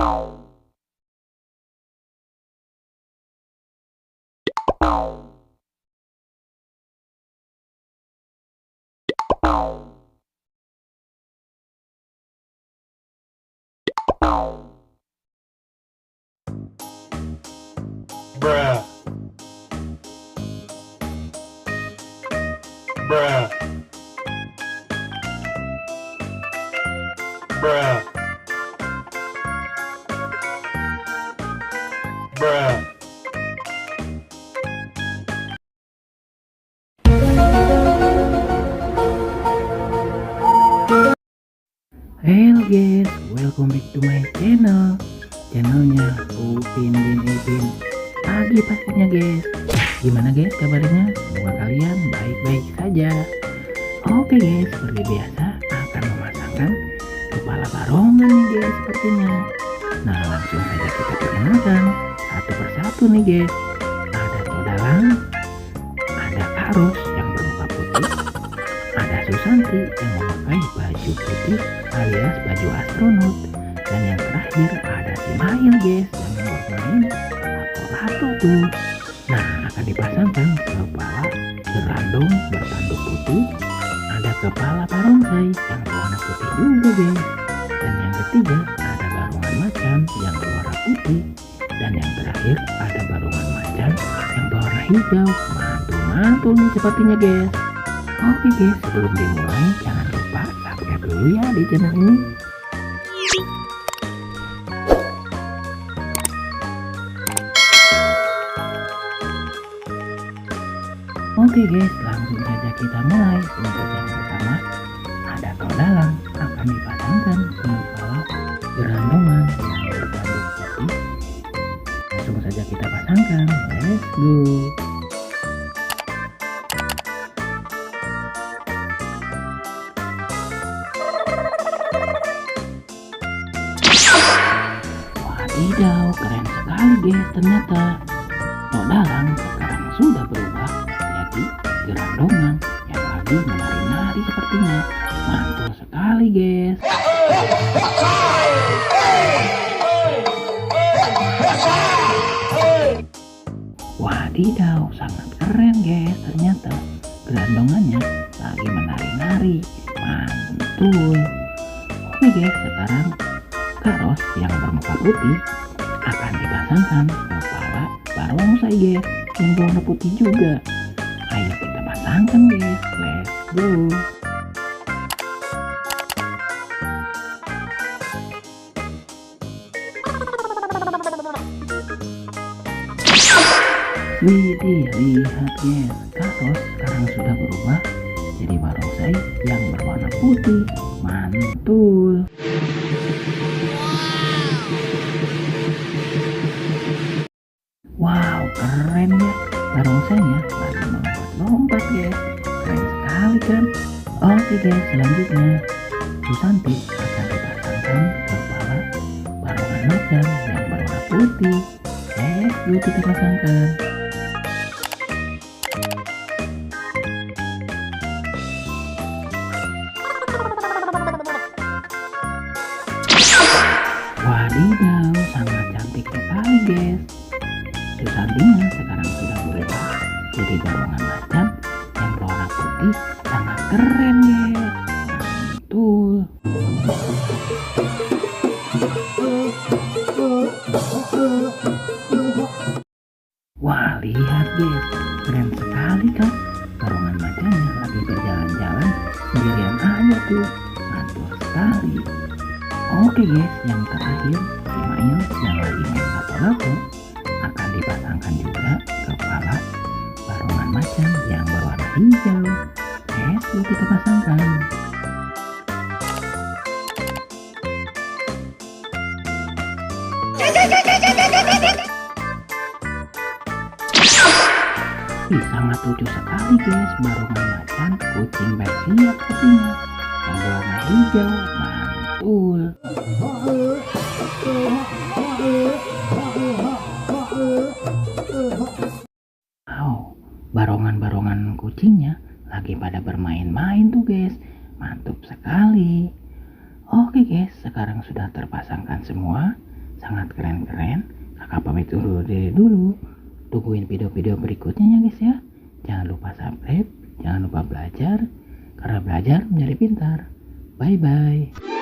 Bruh. Bruh. Bruh. Bruh. Hello guys, welcome back to my channelnya Upin bin Ipin. Pagi pastinya guys. Gimana guys kabarnya? Semoga kalian baik-baik saja. Oke guys, seperti biasa akan memasangkan kepala barongan nih guys sepertinya. Nah langsung saja kita perkenalkan satu persatu nih guys. Ada Todalang, ada Karos yang bermuka putih, ada Susanti yang memakai baju putih alias baju astronot, dan yang terakhir ada si Mail guys yang bermain ratu tuh. Nah akan dipasangkan kepala gerandong bertanduk putih, ada kepala barongsai yang berwarna putih juga guys, dan yang ketiga ada barongan macan yang berwarna putih, dan yang terakhir ada barongan macan yang berwarna hijau. Mantul nih sepertinya guys. Oke guys, sebelum dimulai jangan lupa subscribe dulu ya di channel ini. Oke guys, langsung saja kita mulai. Untuk yang pertama ada Todalang akan dipasangkan ke kepala gerandongan yang bertanduk putih. Langsung saja kita pasangkan, let's go. Wadidaw, keren sekali guys, ternyata Todalang sekarang sudah berubah jadi gerandongan yang lagi menari-nari sepertinya. Mantul sekali guys. Wadidaw, sangat keren guys, ternyata gerandongannya lagi menari-nari. Mantul. Oke guys, sekarang Karos yang bermuka putih akan dipasangkan kepala barongsai guys yang berwarna putih juga. Ayo kita pasangkan guys, let's go. Widih, lihat guys, Karos sekarang sudah berubah jadi barongsai yang berwarna putih. Mantul. Wow, keren ya, barongsainya lagi melompat-lompat guys. Keren sekali kan. Oke guys, selanjutnya Susanti akan dipasangkan kepala barongan macan yang berwarna putih. Yuk kita pasangkan. Wadidaw, sangat cantik sekali guys. Susantinya sekarang sudah berubah jadi barongan macan yang berwarna putih. Sangat keren guys. Mantul. Wah lihat guys, keren sekali kan. Barongan macannya lagi berjalan-jalan sendirian aja tuh. Mantul sekali. Oke guys, yang terakhir si Mail yang lagi main lato-lato akan dipasangkan juga kepala barongan macan yang berwarna hijau. Yuk kita pasangkan. Sangat lucu sekali guys, barongan macan kucing Persia sepertinya yang berwarna hijau. Mantul. Wow, barongan-barongan kucingnya lagi pada bermain-main tuh guys. Mantap sekali. Oke guys, sekarang sudah terpasangkan semua. sangat keren-keren. Kakak pamit undur diri dulu. Tungguin video-video berikutnya ya guys ya. Jangan lupa subscribe, jangan lupa belajar, karena belajar menjadi pintar. Bye bye.